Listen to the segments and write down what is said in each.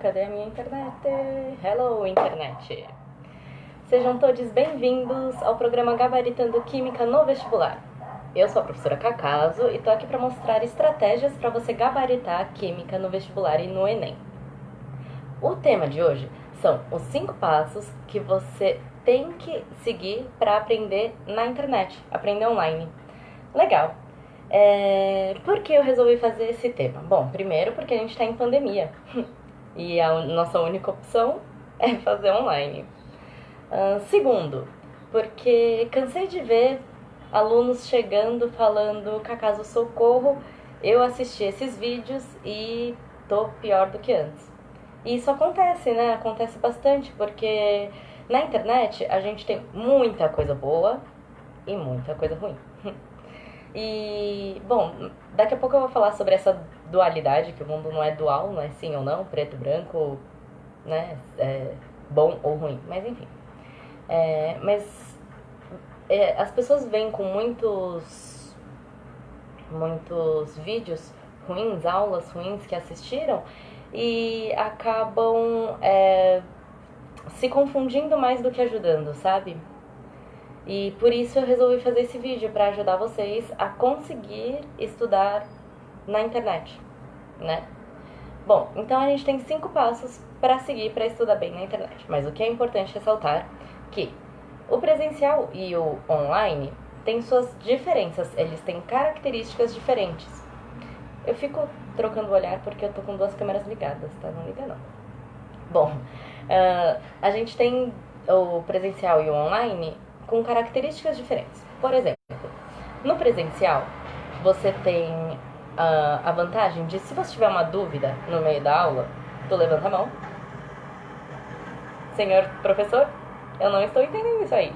Cadê a minha internet? Hello, internet! Sejam todos bem-vindos ao programa Gabaritando Química no Vestibular. Eu sou a professora Cacaso e tô aqui para mostrar estratégias para você gabaritar Química no vestibular e no Enem. O tema de hoje são os 5 passos que você tem que seguir para aprender na internet, aprender online. Legal! Por que eu resolvi fazer esse tema? Bom, primeiro porque a gente está em pandemia e a nossa única opção é fazer online. Segundo, porque cansei de ver alunos chegando falando Cacaso, socorro, eu assisti esses vídeos e tô pior do que antes. E isso acontece, né? Acontece bastante, porque na internet a gente tem muita coisa boa e muita coisa ruim. E, bom, daqui a pouco eu vou falar sobre essa dualidade, que o mundo não é dual, não é sim ou não, preto, branco, né, bom ou ruim, mas enfim. As pessoas vêm com muitos vídeos ruins, aulas ruins que assistiram e acabam se confundindo mais do que ajudando, sabe? E por isso eu resolvi fazer esse vídeo, para ajudar vocês a conseguir estudar na internet, né? Bom, então a gente tem 5 passos para seguir para estudar bem na internet. Mas o que é importante ressaltar é que o presencial e o online têm suas diferenças, eles têm características diferentes. Eu fico trocando o olhar porque eu tô com 2 câmeras ligadas, tá? Não liga não. Bom, a gente tem o presencial e o online com características diferentes. Por exemplo, no presencial, você tem a vantagem de, se você tiver uma dúvida no meio da aula, tu levanta a mão. Senhor professor, eu não estou entendendo isso aí.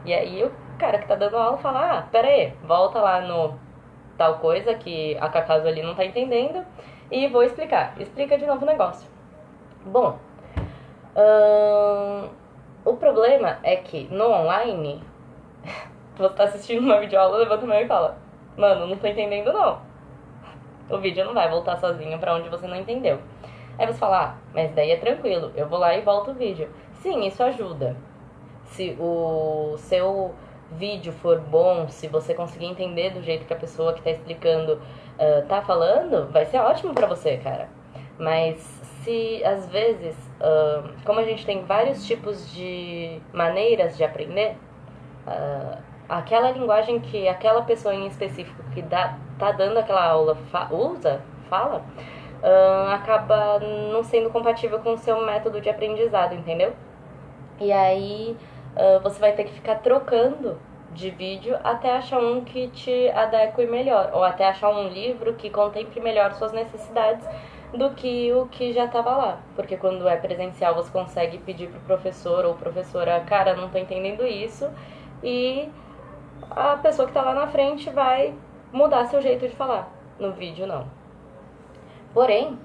E aí o cara que tá dando aula fala, pera aí, volta lá no tal coisa que a Cacaso ali não tá entendendo e vou explicar. Explica de novo o negócio. Bom, o problema é que no online, você tá assistindo uma videoaula, levanta a mão e fala, mano, não tô entendendo não. O vídeo não vai voltar sozinho pra onde você não entendeu. Aí você fala, mas daí é tranquilo, eu vou lá e volto o vídeo. Sim, isso ajuda. Se o seu vídeo for bom, se você conseguir entender do jeito que a pessoa que tá explicando tá falando, vai ser ótimo pra você, cara. Mas se às vezes, como a gente tem vários tipos de maneiras de aprender, aquela linguagem que aquela pessoa em específico que tá dando aquela aula fala, acaba não sendo compatível com o seu método de aprendizado, entendeu? E aí você vai ter que ficar trocando de vídeo até achar um que te adeque melhor, ou até achar um livro que contemple melhor suas necessidades do que o que já estava lá. Porque quando é presencial você consegue pedir pro professor ou professora, cara, não tô entendendo isso, e a pessoa que tá lá na frente vai mudar seu jeito de falar. No vídeo não. Porém,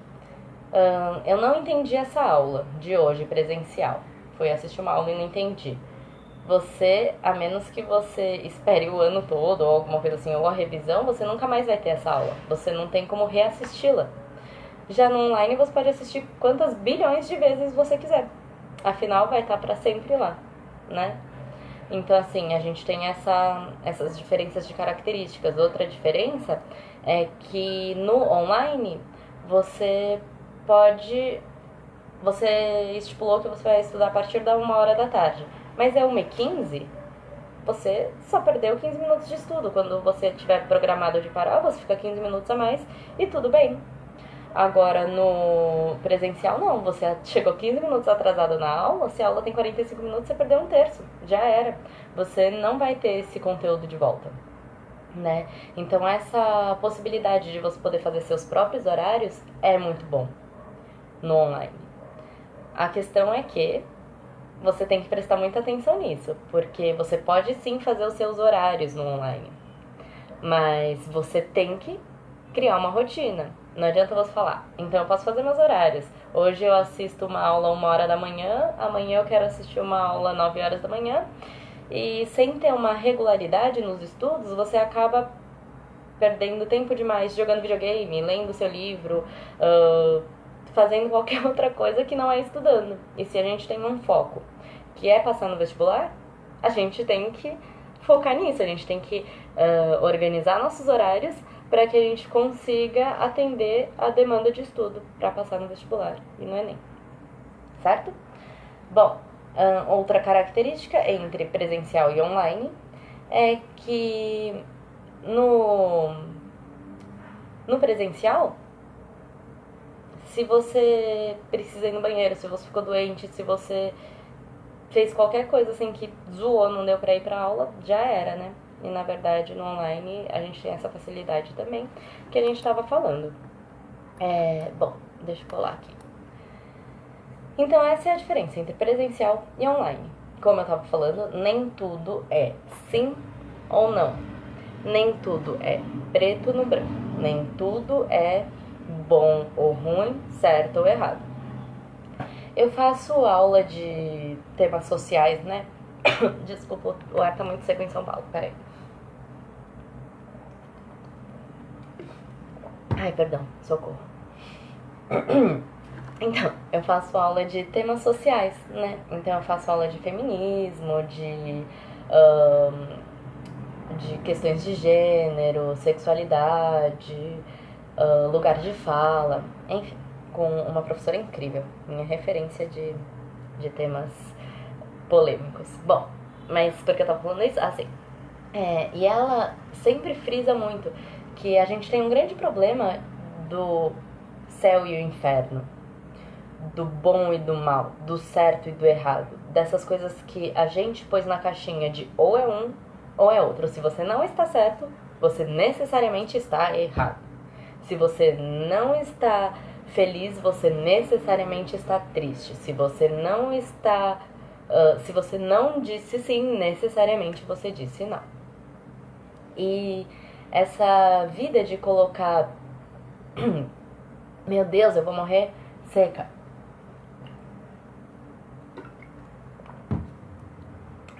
eu não entendi essa aula de hoje presencial. Fui assistir uma aula e não entendi. Você, a menos que você espere o ano todo ou alguma coisa assim, ou a revisão, você nunca mais vai ter essa aula. Você não tem como reassisti-la. Já no online você pode assistir quantas bilhões de vezes você quiser. Afinal, vai estar para sempre lá, né? Então, assim, a gente tem essas diferenças de características. Outra diferença é que no online você estipulou que você vai estudar a partir da 1h da tarde, mas é 1h15, você só perdeu 15 minutos de estudo. Quando você tiver programado de parar, você fica 15 minutos a mais e tudo bem. Agora, no presencial, não. Você chegou 15 minutos atrasado na aula, se a aula tem 45 minutos, você perdeu 1/3. Já era. Você não vai ter esse conteúdo de volta, né? Então, essa possibilidade de você poder fazer seus próprios horários é muito bom no online. A questão é que você tem que prestar muita atenção nisso, porque você pode sim fazer os seus horários no online, mas você tem que criar uma rotina. Não adianta você falar, então eu posso fazer meus horários. Hoje eu assisto uma aula 1h da manhã, amanhã eu quero assistir uma aula 9h da manhã. E sem ter uma regularidade nos estudos, você acaba perdendo tempo demais jogando videogame, lendo seu livro, fazendo qualquer outra coisa que não é estudando. E se a gente tem um foco que é passar no vestibular, a gente tem que focar nisso, a gente tem que organizar nossos horários para que a gente consiga atender a demanda de estudo para passar no vestibular e no Enem, certo? Bom, outra característica entre presencial e online é que no presencial, se você precisa ir no banheiro, se você ficou doente, se você fez qualquer coisa assim que zoou, não deu pra ir pra aula, já era, né? E na verdade no online a gente tem essa facilidade também que a gente tava falando. Bom, deixa eu colar aqui. Então essa é a diferença entre presencial e online. Como eu tava falando, nem tudo é sim ou não. Nem tudo é preto no branco. Nem tudo é bom ou ruim, certo ou errado. Eu faço aula de temas sociais, né? Desculpa, o ar tá muito seco em São Paulo, peraí. Ai, perdão, socorro. Então, eu faço aula de temas sociais, né? Então eu faço aula de feminismo, de questões de gênero, sexualidade, lugar de fala, enfim, com uma professora incrível, minha referência de temas polêmicos. Bom, mas por que eu tava falando isso? Ah, sim. E ela sempre frisa muito que a gente tem um grande problema do céu e o inferno, do bom e do mal, do certo e do errado, dessas coisas que a gente pôs na caixinha de ou é um ou é outro. Se você não está certo, você necessariamente está errado. Se você não está feliz, você necessariamente está triste. Se você não está... se você não disse sim, necessariamente você disse não. E essa vida de colocar... Meu Deus, eu vou morrer seca.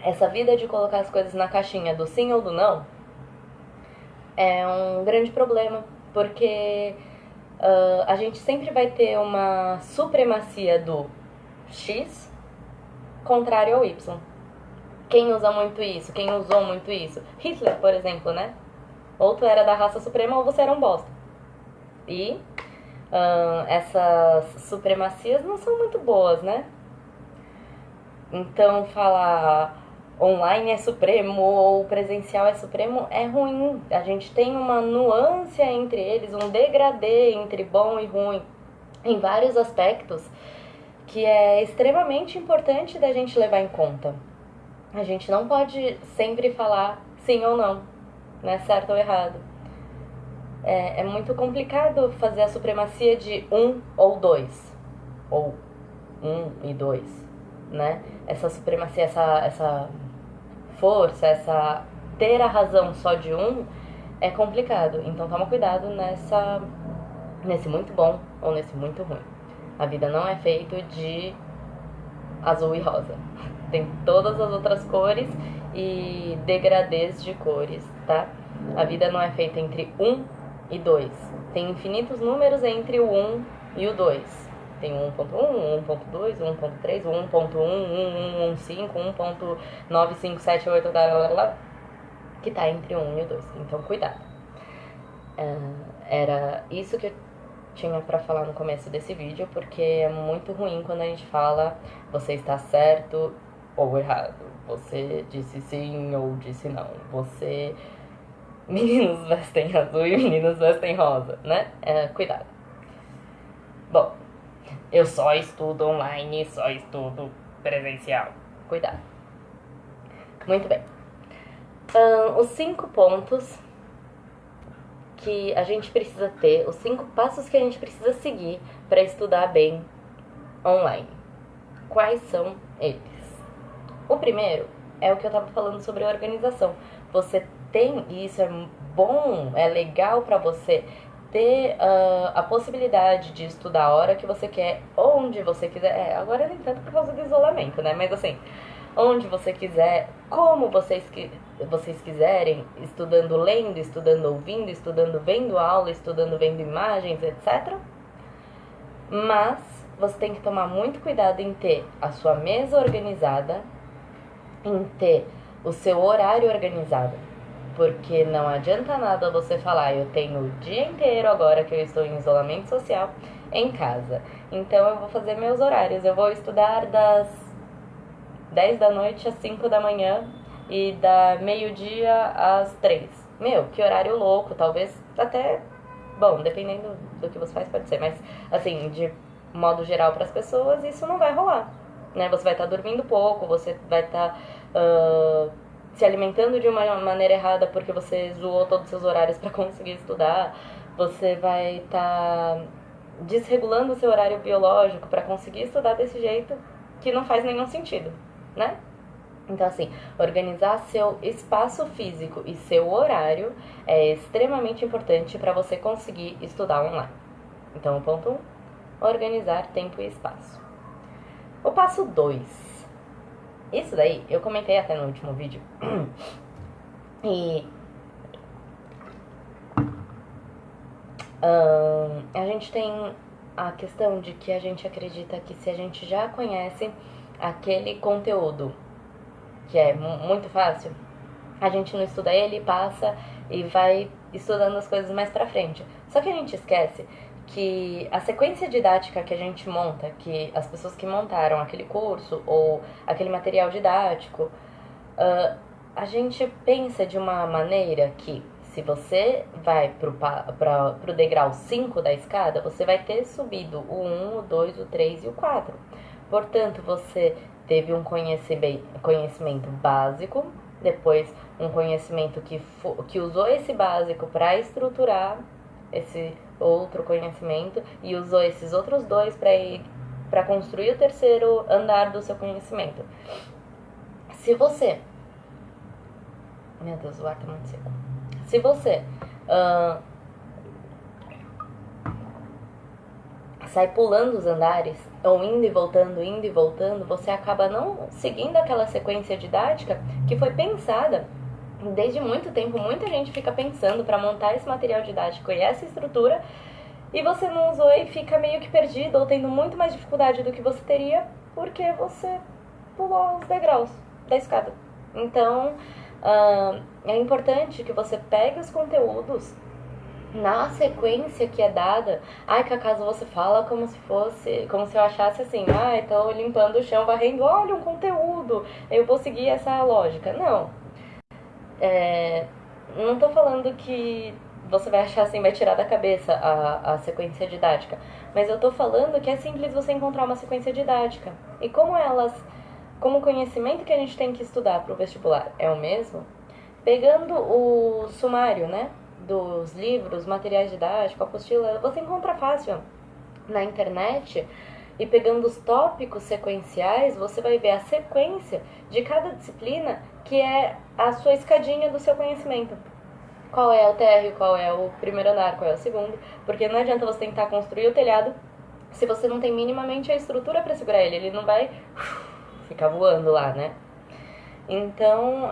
Essa vida de colocar as coisas na caixinha do sim ou do não é um grande problema, porque a gente sempre vai ter uma supremacia do X contrário ao Y. Quem usa muito isso? Quem usou muito isso? Hitler, por exemplo, né? Ou tu era da raça suprema ou você era um bosta. E essas supremacias não são muito boas, né? Então falar online é supremo ou presencial é supremo é ruim. A gente tem uma nuance entre eles, um degradê entre bom e ruim em vários aspectos que é extremamente importante da gente levar em conta. A gente não pode sempre falar sim ou não, né? Certo ou errado. É muito complicado fazer a supremacia de um ou dois, ou um e dois, né? Essa supremacia, essa força, essa ter a razão só de um é complicado. Então toma cuidado nesse muito bom ou nesse muito ruim. A vida não é feita de azul e rosa. Tem todas as outras cores e degradês de cores, tá? A vida não é feita entre 1 e 2. Tem infinitos números entre o 1 e o 2. Tem 1.1, 1.2, 1.3, 1.1, 1.15, 1.95788, que tá entre o 1 e o 2. Então, cuidado. Era isso que eu tinha pra falar no começo desse vídeo, porque é muito ruim quando a gente fala você está certo ou errado. Você disse sim ou disse não. Você... Meninos vestem azul e meninos vestem rosa, né? Cuidado. Bom, eu só estudo online, só estudo presencial. Cuidado. Muito bem. Os 5 pontos que a gente precisa ter, os 5 passos que a gente precisa seguir para estudar bem online. Quais são eles? O primeiro é o que eu tava falando sobre organização. Você tem, e isso é bom, é legal para você ter a possibilidade de estudar a hora que você quer, onde você quiser. Agora nem tanto por causa do isolamento, né? Mas assim, onde você quiser, como vocês quiserem, estudando lendo, estudando ouvindo, estudando vendo aula, estudando vendo imagens, etc. Mas você tem que tomar muito cuidado em ter a sua mesa organizada, em ter o seu horário organizado. Porque não adianta nada você falar, eu tenho o dia inteiro agora que eu estou em isolamento social em casa. Então eu vou fazer meus horários. Eu vou estudar das 10 da noite às 5 da manhã e da meio-dia às 3. Meu, que horário louco, talvez até... Bom, dependendo do que você faz pode ser, mas assim, de modo geral para as pessoas, isso não vai rolar, né? Você vai estar dormindo pouco, você vai estar se alimentando de uma maneira errada porque você zoou todos os seus horários para conseguir estudar, você vai estar desregulando o seu horário biológico para conseguir estudar desse jeito que não faz nenhum sentido, né? Então, assim, organizar seu espaço físico e seu horário é extremamente importante para você conseguir estudar online. Então, o ponto 1, organizar tempo e espaço. O passo 2. Isso daí, eu comentei até no último vídeo. E a gente tem a questão de que a gente acredita que se a gente já conhece aquele conteúdo que é muito fácil, a gente não estuda ele, passa e vai estudando as coisas mais pra frente. Só que a gente esquece que a sequência didática que a gente monta, que as pessoas que montaram aquele curso ou aquele material didático, a gente pensa de uma maneira que se você vai pro degrau 5 da escada, você vai ter subido o 1, o 2, o 3 e o 4. Portanto, você teve um conhecimento básico, depois um conhecimento que usou esse básico para estruturar esse outro conhecimento e usou esses outros dois para construir o terceiro andar do seu conhecimento. Se você... Meu Deus, o ar tá muito seco. Se você sai pulando os andares, ou indo e voltando, você acaba não seguindo aquela sequência didática que foi pensada desde muito tempo. Muita gente fica pensando para montar esse material didático e essa estrutura, e você não usou e fica meio que perdido ou tendo muito mais dificuldade do que você teria porque você pulou os degraus da escada. Então, é importante que você pegue os conteúdos na sequência que é dada. Ai, que acaso você fala como se eu achasse assim, tô limpando o chão, varrendo, olha um conteúdo, eu vou seguir essa lógica. Não. Não tô falando que você vai achar assim, vai tirar da cabeça a sequência didática, mas eu tô falando que é simples você encontrar uma sequência didática. E como o conhecimento que a gente tem que estudar para o vestibular é o mesmo, pegando o sumário, né, dos livros, materiais didáticos, apostila, você encontra fácil na internet, e pegando os tópicos sequenciais, você vai ver a sequência de cada disciplina, que é a sua escadinha do seu conhecimento. Qual é o térreo, qual é o primeiro andar, qual é o segundo, porque não adianta você tentar construir o telhado se você não tem minimamente a estrutura para segurar ele não vai ficar voando lá, né? Então,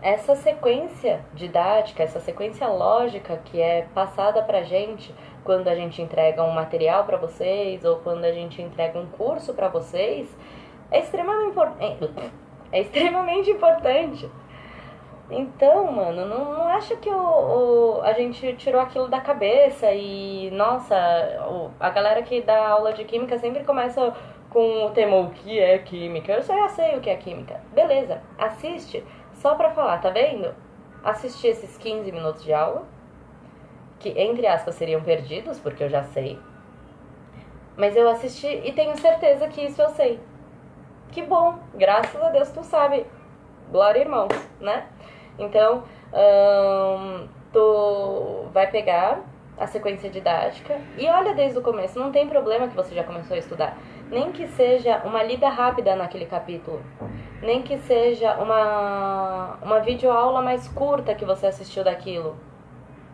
essa sequência didática, essa sequência lógica que é passada pra gente quando a gente entrega um material para vocês ou quando a gente entrega um curso para vocês, é extremamente importante. Então, mano, não acha que a gente tirou aquilo da cabeça e, nossa, a galera que dá aula de química sempre começa com o tema o que é química. Eu já sei o que é química. Beleza, assiste só pra falar, tá vendo? Assisti esses 15 minutos de aula, que entre aspas seriam perdidos, porque eu já sei. Mas eu assisti e tenho certeza que isso eu sei. Que bom, graças a Deus tu sabe. Glória, irmãos, né? Então, tu vai pegar a sequência didática e olha desde o começo. Não tem problema que você já começou a estudar. Nem que seja uma lida rápida naquele capítulo. Nem que seja uma videoaula mais curta que você assistiu daquilo,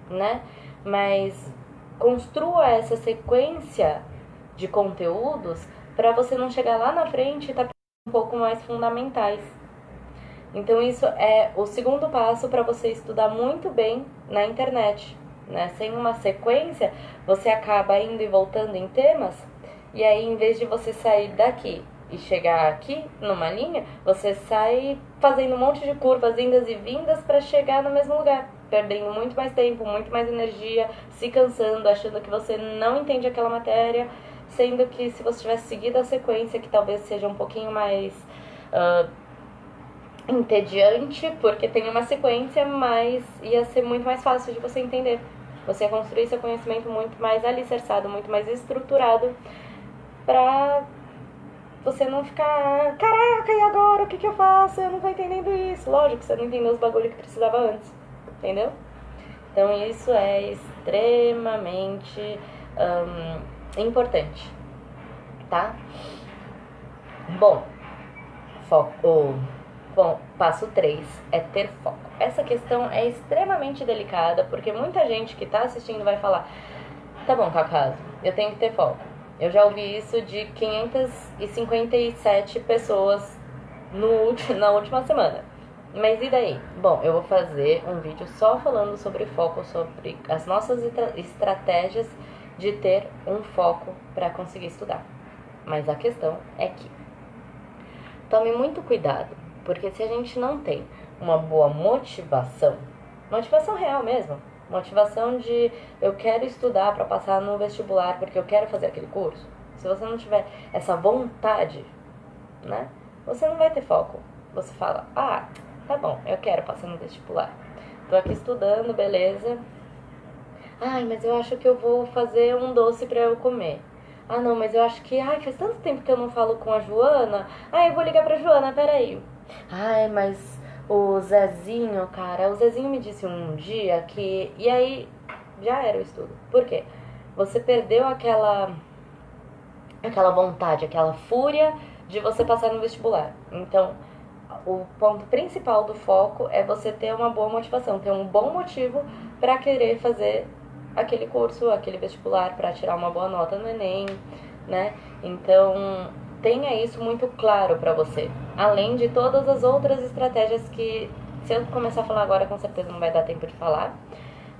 né? Mas construa essa sequência de conteúdos para você não chegar lá na frente e estar um pouco mais fundamentais. Então isso é o segundo passo para você estudar muito bem na internet, né? Sem uma sequência, você acaba indo e voltando em temas E aí, em vez de você sair daqui e chegar aqui numa linha, você sai fazendo um monte de curvas, indas e vindas para chegar no mesmo lugar, perdendo muito mais tempo, muito mais energia, se cansando, achando que você não entende aquela matéria, sendo que se você tivesse seguido a sequência, que talvez seja um pouquinho mais entediante, porque tem uma sequência, mas ia ser muito mais fácil de você entender. Você ia construir seu conhecimento muito mais alicerçado, muito mais estruturado, pra você não ficar, caraca, e agora? O que eu faço? Eu não tô entendendo isso. Lógico que você não entendeu os bagulho que precisava antes, entendeu? Então isso é extremamente importante, tá? Bom, foco. Bom, passo 3 é ter foco. Essa questão é extremamente delicada, porque muita gente que tá assistindo vai falar, tá bom, Cacaso, eu tenho que ter foco. Eu já ouvi isso de 557 pessoas na última semana. Mas e daí? Bom, eu vou fazer um vídeo só falando sobre foco, sobre as nossas estratégias de ter um foco para conseguir estudar. Mas a questão é que tome muito cuidado, porque se a gente não tem uma boa motivação real mesmo, motivação de eu quero estudar para passar no vestibular porque eu quero fazer aquele curso, se você não tiver essa vontade, né, você não vai ter foco. Você fala, ah, tá bom, eu quero passar no vestibular, tô aqui estudando, beleza. Ai, mas eu acho que eu vou fazer um doce pra eu comer. Ah, não, mas eu acho que... Ai, faz tanto tempo que eu não falo com a Joana. Ai, eu vou ligar pra Joana, peraí. Ai, mas o Zezinho, cara... O Zezinho me disse um dia que... E aí, já era o estudo. Por quê? Você perdeu aquela vontade, aquela fúria de você passar no vestibular. Então, o ponto principal do foco é você ter uma boa motivação, ter um bom motivo pra querer fazer aquele curso, aquele vestibular, para tirar uma boa nota no Enem, né? Então, tenha isso muito claro para você. Além de todas as outras estratégias que, se eu começar a falar agora, com certeza não vai dar tempo de falar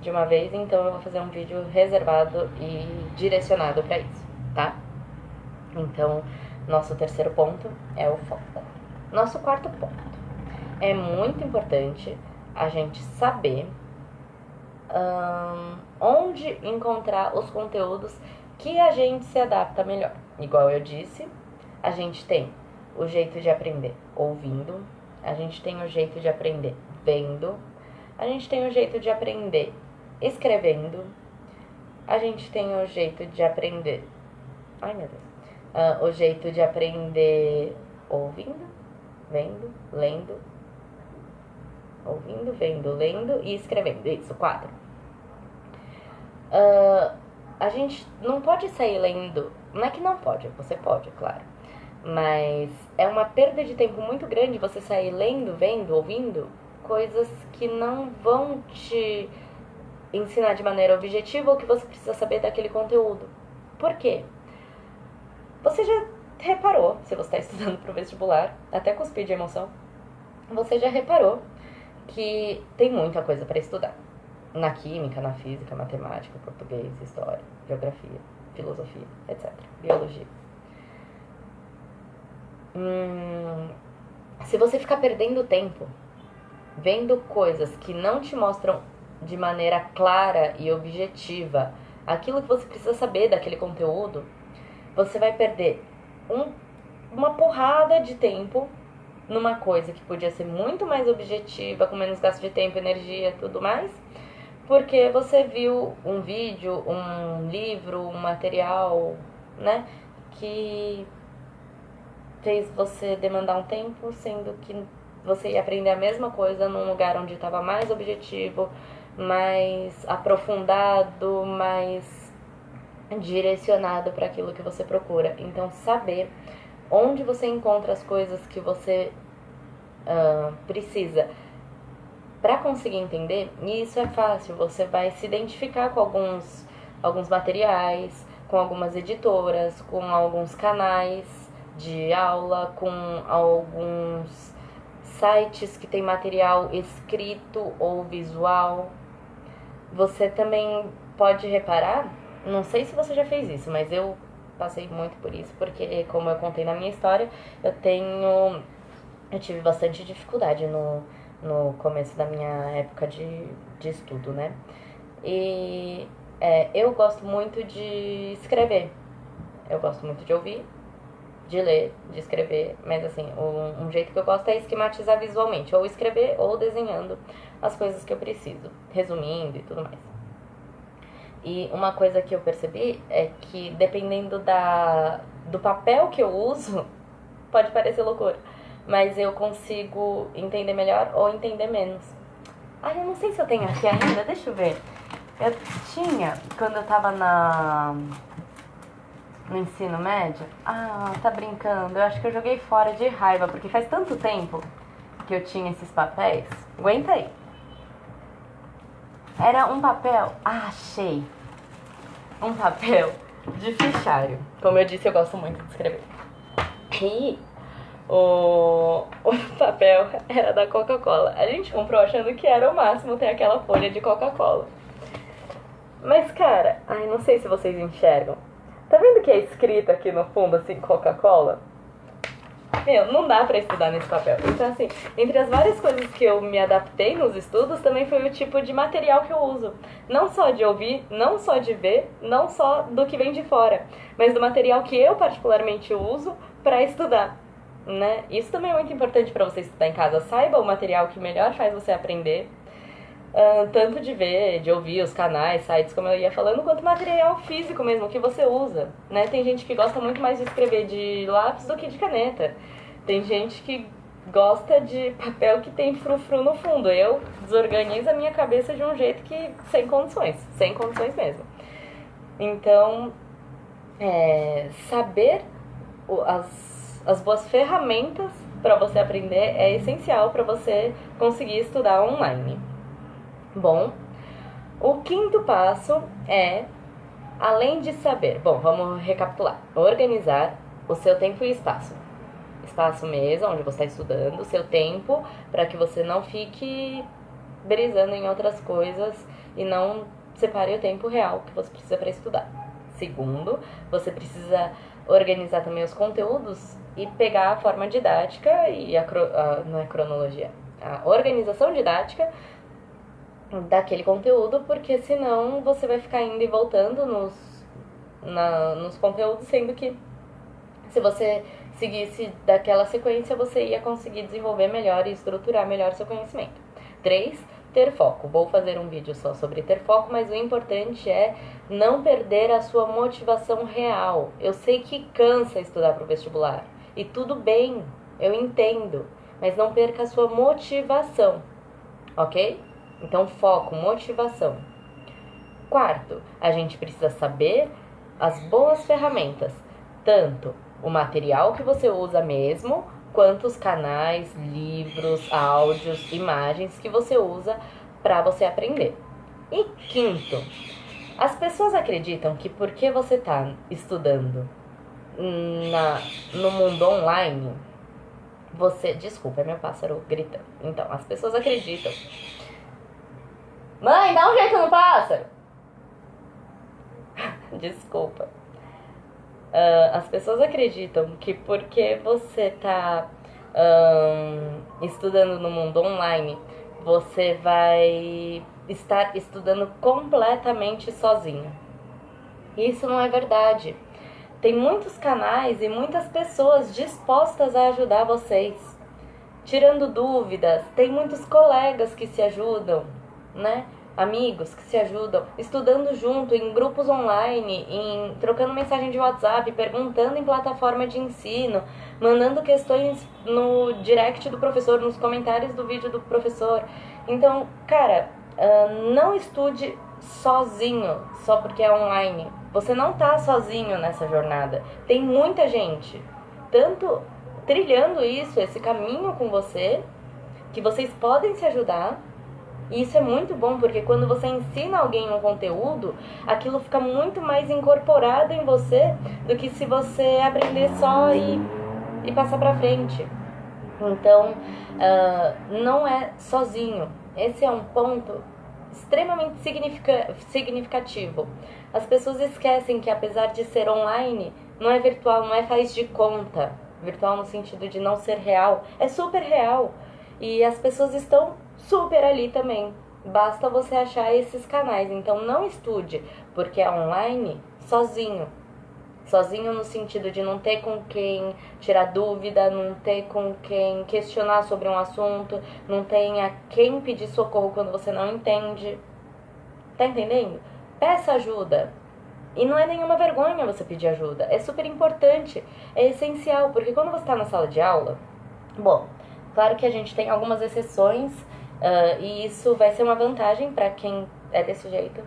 de uma vez, então eu vou fazer um vídeo reservado e direcionado para isso, tá? Então, nosso terceiro ponto é o foco. Nosso quarto ponto. É muito importante a gente saber onde encontrar os conteúdos que a gente se adapta melhor. Igual eu disse, a gente tem o jeito de aprender ouvindo, a gente tem o jeito de aprender vendo, a gente tem o jeito de aprender escrevendo, a gente tem o jeito de aprender... Ai, meu Deus. O jeito de aprender ouvindo, vendo, lendo, ouvindo, vendo, lendo e escrevendo. Isso, 4. A gente não pode sair lendo. Não é que não pode, você pode, claro. Mas é uma perda de tempo muito grande você sair lendo, vendo, ouvindo coisas que não vão te ensinar de maneira objetiva o que você precisa saber daquele conteúdo. Por quê? Você já reparou, se você está estudando para o vestibular, até cuspir de emoção, você já reparou que tem muita coisa para estudar. Na química, na física, matemática, português, história, geografia, filosofia, etc. Biologia. Se você ficar perdendo tempo vendo coisas que não te mostram de maneira clara e objetiva aquilo que você precisa saber daquele conteúdo, você vai perder uma porrada de tempo numa coisa que podia ser muito mais objetiva, com menos gasto de tempo, energia e tudo mais, porque você viu um vídeo, um livro, um material, né, que fez você demandar um tempo, sendo que você ia aprender a mesma coisa num lugar onde estava mais objetivo, mais aprofundado, mais direcionado para aquilo que você procura. Então, saber onde você encontra as coisas que você precisa para conseguir entender, e isso é fácil. Você vai se identificar com alguns materiais, com algumas editoras, com alguns canais de aula, com alguns sites que tem material escrito ou visual. Você também pode reparar, não sei se você já fez isso, mas eu passei muito por isso, porque, como eu contei na minha história, eu tive bastante dificuldade no começo da minha época de estudo, né? E eu gosto muito de escrever. Eu gosto muito de ouvir, de ler, de escrever, mas assim, um jeito que eu gosto é esquematizar visualmente, ou escrever ou desenhando as coisas que eu preciso, resumindo e tudo mais. E uma coisa que eu percebi é que dependendo do papel que eu uso, pode parecer loucura, mas eu consigo entender melhor ou entender menos. Eu não sei se eu tenho aqui ainda, deixa eu ver. Eu tinha, quando eu tava no ensino médio. Tá brincando. Eu acho que eu joguei fora de raiva, porque faz tanto tempo que eu tinha esses papéis. Aguenta aí. Era um papel. Achei. Um papel de fichário. Como eu disse, eu gosto muito de escrever. E o papel era da Coca-Cola. A gente comprou achando que era o máximo ter aquela folha de Coca-Cola. Mas, cara, não sei se vocês enxergam. Tá vendo que é escrito aqui no fundo, assim, Coca-Cola? Meu, não dá pra estudar nesse papel. Então, assim, entre as várias coisas que eu me adaptei nos estudos, também foi o tipo de material que eu uso. Não só de ouvir, não só de ver, não só do que vem de fora, mas do material que eu particularmente uso pra estudar, né? Isso também é muito importante pra você estudar em casa. Saiba o material que melhor faz você aprender. Tanto de ver, de ouvir os canais, sites, como eu ia falando, quanto material físico mesmo, que você usa, né? Tem gente que gosta muito mais de escrever de lápis do que de caneta. Tem gente que gosta de papel que tem frufru no fundo. Eu desorganizo a minha cabeça de um jeito que sem condições mesmo. Então, saber as boas ferramentas para você aprender é essencial para você conseguir estudar online. Bom, o quinto passo é, além de saber, vamos recapitular, organizar o seu tempo e espaço. Espaço mesmo, onde você está estudando, o seu tempo, para que você não fique brisando em outras coisas e não separe o tempo real que você precisa para estudar. Segundo, você precisa organizar também os conteúdos e pegar a forma didática e não é cronologia, a organização didática daquele conteúdo, porque senão você vai ficar indo e voltando nos conteúdos, sendo que se você seguisse daquela sequência, você ia conseguir desenvolver melhor e estruturar melhor seu conhecimento. 3. Ter foco. Vou fazer um vídeo só sobre ter foco, mas o importante é não perder a sua motivação real. Eu sei que cansa estudar para o vestibular, e tudo bem, eu entendo, mas não perca a sua motivação, ok? Então, foco, motivação. Quarto, a gente precisa saber as boas ferramentas, tanto o material que você usa mesmo, quanto os canais, livros, áudios, imagens que você usa para você aprender. E quinto, as pessoas acreditam que porque você está estudando no mundo online, desculpa, é meu pássaro gritando. Então, as pessoas acreditam. Mãe, dá um jeito no pássaro! Desculpa. As pessoas acreditam que porque você tá estudando no mundo online, você vai estar estudando completamente sozinho. Isso não é verdade. Tem muitos canais e muitas pessoas dispostas a ajudar vocês. Tirando dúvidas, tem muitos colegas que se ajudam, né? Amigos que se ajudam, estudando junto em grupos online, trocando mensagem de WhatsApp, perguntando em plataforma de ensino, mandando questões no direct do professor, nos comentários do vídeo do professor. Então, cara, não estude sozinho só porque é online. Você não tá sozinho nessa jornada. Tem muita gente, tanto trilhando esse caminho com você, que vocês podem se ajudar. E isso é muito bom, porque quando você ensina alguém um conteúdo, aquilo fica muito mais incorporado em você do que se você aprender só e passar pra frente. Então, não é sozinho. Esse é um ponto extremamente significativo. As pessoas esquecem que, apesar de ser online, Não é virtual, não é faz de conta. Virtual no sentido de não ser real. É super real. E as pessoas estão super ali também. Basta você achar esses canais. Então não estude porque é online sozinho. Sozinho no sentido de não ter com quem tirar dúvida, não ter com quem questionar sobre um assunto, não tem a quem pedir socorro quando você não entende. Tá entendendo? Peça ajuda. E não é nenhuma vergonha você pedir ajuda. É super importante, é essencial, porque quando você está na sala de aula, bom, claro que a gente tem algumas exceções, e isso vai ser uma vantagem para quem é desse jeito,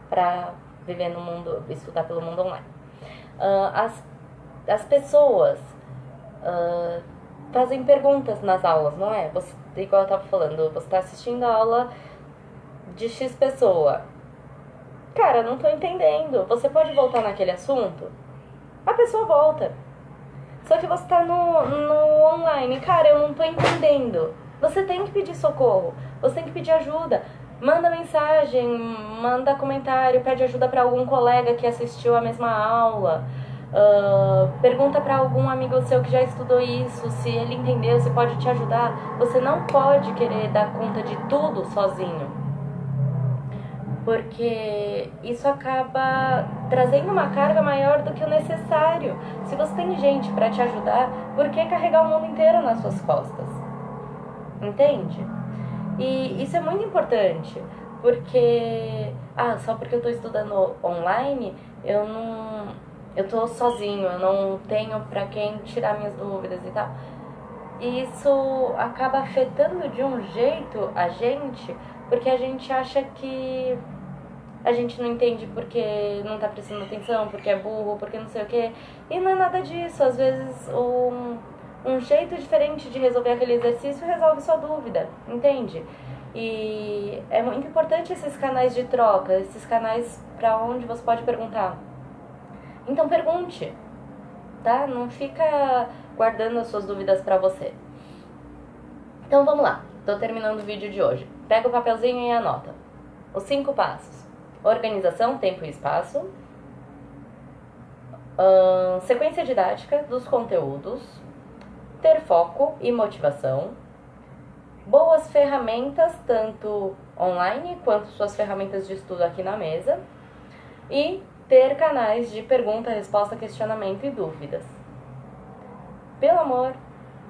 para viver no mundo, estudar pelo mundo online. As pessoas fazem perguntas nas aulas, não é? Você, igual eu tava falando, você tá assistindo a aula de X pessoa. Cara, não tô entendendo. Você pode voltar naquele assunto? A pessoa volta. Só que você tá no online. Cara, eu não tô entendendo. Você tem que pedir socorro. Você tem que pedir ajuda. Manda mensagem, manda comentário, pede ajuda pra algum colega que assistiu a mesma aula. Pergunta pra algum amigo seu que já estudou isso, se ele entendeu, se pode te ajudar. Você não pode querer dar conta de tudo sozinho. Porque isso acaba trazendo uma carga maior do que o necessário. Se você tem gente pra te ajudar, por que carregar o mundo inteiro nas suas costas? Entende? E isso é muito importante, porque só porque eu tô estudando online, eu tô sozinho, eu não tenho pra quem tirar minhas dúvidas e tal. E isso acaba afetando de um jeito a gente, porque a gente acha que a gente não entende porque não tá prestando atenção, porque é burro, porque não sei o quê. E não é nada disso. Às vezes um jeito diferente de resolver aquele exercício resolve sua dúvida, entende? E é muito importante esses canais de troca, esses canais pra onde você pode perguntar. Então pergunte, tá? Não fica guardando as suas dúvidas pra você. Então vamos lá, tô terminando o vídeo de hoje. Pega o papelzinho e anota. Os 5 passos. Organização, tempo e espaço. Sequência didática dos conteúdos. Ter foco e motivação. Boas ferramentas, tanto online quanto suas ferramentas de estudo aqui na mesa. E ter canais de pergunta, resposta, questionamento e dúvidas. Pelo amor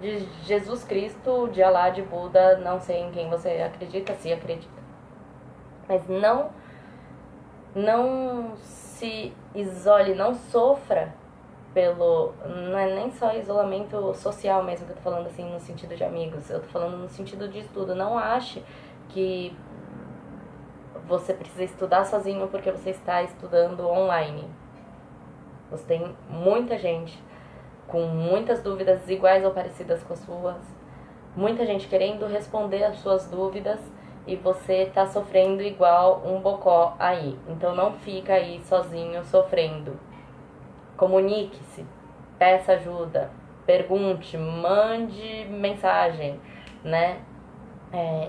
de Jesus Cristo, de Alá, de Buda, não sei em quem você acredita, se acredita. Mas não se isole, não sofra não é nem só isolamento social mesmo que eu tô falando assim no sentido de amigos, eu tô falando no sentido de estudo. Não ache que você precisa estudar sozinho porque você está estudando online. Você tem muita gente com muitas dúvidas iguais ou parecidas com as suas, muita gente querendo responder as suas dúvidas, e você tá sofrendo igual um bocó aí. Então não fica aí sozinho sofrendo. Comunique-se, peça ajuda, pergunte, mande mensagem, né?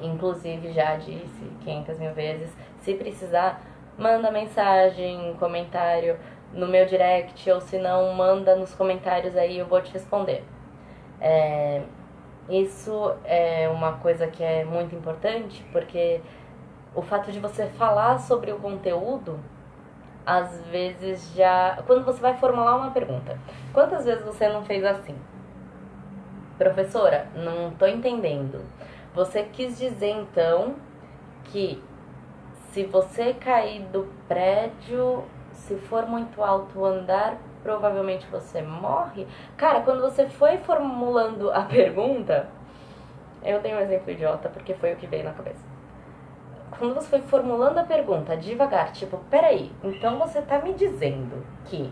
Inclusive já disse 500 mil vezes, se precisar, manda mensagem, comentário no meu direct, ou se não, manda nos comentários aí, eu vou te responder. Isso é uma coisa que é muito importante, porque o fato de você falar sobre o conteúdo, às vezes já... Quando você vai formular uma pergunta, quantas vezes você não fez assim? Professora, não tô entendendo. Você quis dizer, então, que se você cair do prédio, se for muito alto o andar, provavelmente você morre? Cara, quando você foi formulando a pergunta... Eu dei um exemplo idiota porque foi o que veio na cabeça. Quando você foi formulando a pergunta devagar, tipo, peraí, então você tá me dizendo que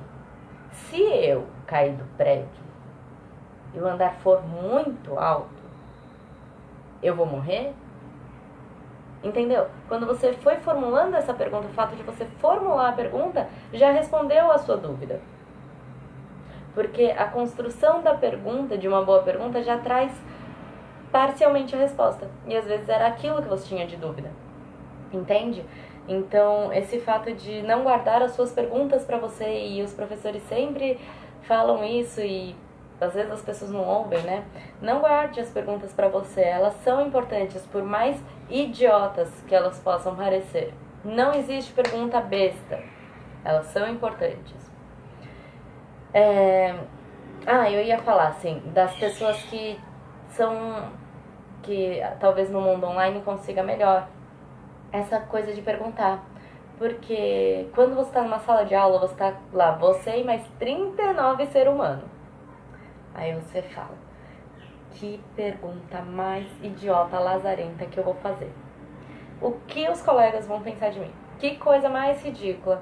se eu cair do prédio e o andar for muito alto, eu vou morrer? Entendeu? Quando você foi formulando essa pergunta, o fato de você formular a pergunta já respondeu a sua dúvida. Porque a construção da pergunta, de uma boa pergunta, já traz parcialmente a resposta. E às vezes era aquilo que você tinha de dúvida. Entende? Então, esse fato de não guardar as suas perguntas para você, e os professores sempre falam isso e às vezes as pessoas não ouvem, né? Não guarde as perguntas pra você, elas são importantes, por mais idiotas que elas possam parecer. Não existe pergunta besta, elas são importantes. Eu ia falar, assim, das pessoas que talvez no mundo online consiga melhor essa coisa de perguntar. Porque quando você está numa sala de aula, você está lá, você e mais 39 seres humanos. Aí você fala, que pergunta mais idiota, lazarenta que eu vou fazer? O que os colegas vão pensar de mim? Que coisa mais ridícula,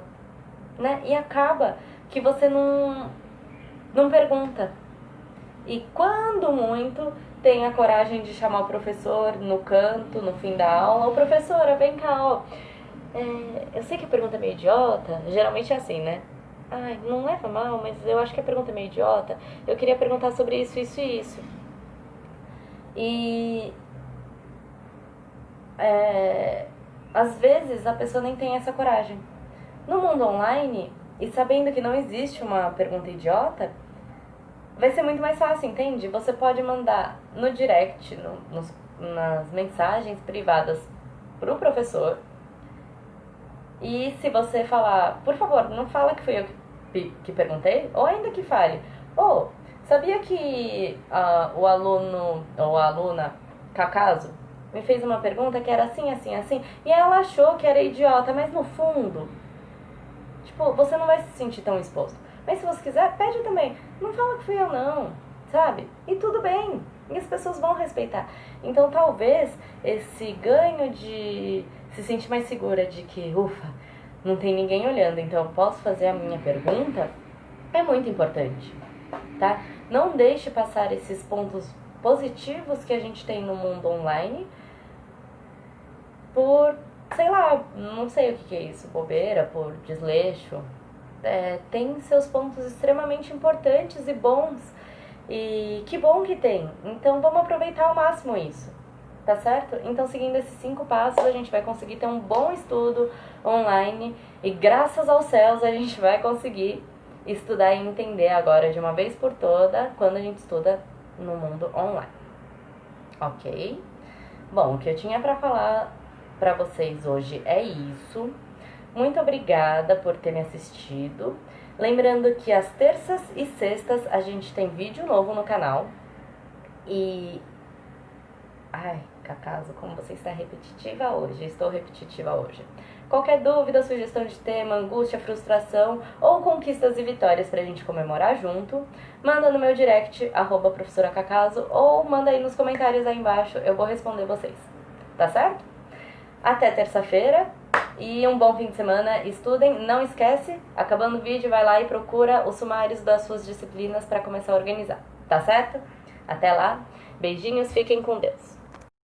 né? E acaba que você não pergunta. E quando muito, tem a coragem de chamar o professor no canto, no fim da aula. Ô professora, vem cá, ó. Eu sei que a pergunta é meio idiota, geralmente é assim, né? Ai, não leva mal, mas eu acho que a pergunta é meio idiota. Eu queria perguntar sobre isso, isso e isso. E às vezes a pessoa nem tem essa coragem. No mundo online, e sabendo que não existe uma pergunta idiota, vai ser muito mais fácil, entende? Você pode mandar no direct, nas mensagens privadas pro professor. E se você falar, por favor, não fala que fui eu que perguntei, ou ainda que fale, sabia que o aluno ou a aluna, Cacaso, me fez uma pergunta que era assim, assim, assim, e ela achou que era idiota, mas no fundo, tipo, você não vai se sentir tão exposto. Mas se você quiser, pede também, não fala que fui eu não, sabe? E tudo bem, e as pessoas vão respeitar. Então talvez esse ganho de se sentir mais segura de que, ufa, não tem ninguém olhando, então eu posso fazer a minha pergunta, é muito importante, tá? Não deixe passar esses pontos positivos que a gente tem no mundo online por, sei lá, não sei o que é isso, bobeira, por desleixo. Tem seus pontos extremamente importantes e bons, e que bom que tem. Então vamos aproveitar ao máximo isso, tá certo? Então, seguindo esses 5 passos, a gente vai conseguir ter um bom estudo online, e graças aos céus a gente vai conseguir estudar e entender agora de uma vez por toda quando a gente estuda no mundo online. Ok? Bom, o que eu tinha pra falar pra vocês hoje é isso. Muito obrigada por ter me assistido. Lembrando que às terças e sextas a gente tem vídeo novo no canal. E... ai, Cacaso, como você está repetitiva hoje. Estou repetitiva hoje. Qualquer dúvida, sugestão de tema, angústia, frustração ou conquistas e vitórias pra gente comemorar junto, manda no meu direct, @professora Cacaso, ou manda aí nos comentários aí embaixo, eu vou responder vocês. Tá certo? Até terça-feira e um bom fim de semana. Estudem, não esquece, acabando o vídeo, vai lá e procura os sumários das suas disciplinas para começar a organizar. Tá certo? Até lá, beijinhos, fiquem com Deus.